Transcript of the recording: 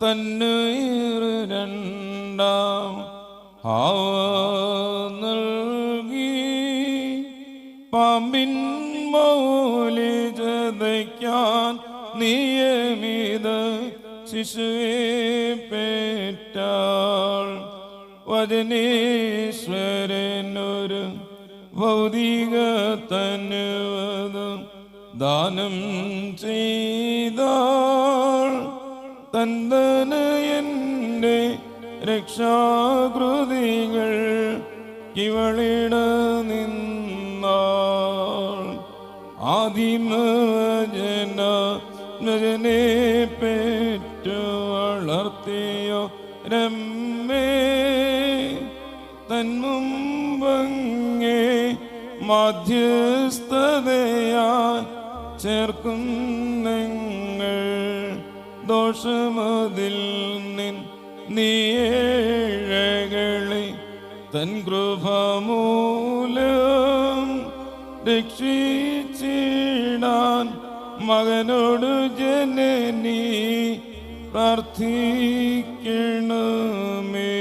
തന്നുയിർ രണ്ടാം നൽകി പാമ്പിൻ മൗലി ചതയ്ക്കാൻ നിയമിത ശിശുവെ പേറ്റാൾ വചനേശ്വരനൊരു ഭൗതിക തനുവതും ദാനം ചെയ്താൾ തന്തനയൻ്റെ രക്ഷാകൃതികൾ ഇവളിട നിന്നാൾ ആദിമജനെ പെറ്റു വളർത്തിയോ രമ്മേ തന്മുമ്പങ്ങേ മധ്യസ്ഥതയാ ചേർക്കും നിങ്ങൾ ദോഷമതിൽ നീഴകളെ തൻ കൃപമൂലം രക്ഷിച്ചിടാൻ മകനോട് ജനനി പ്രാർത്ഥിക്കണമേ.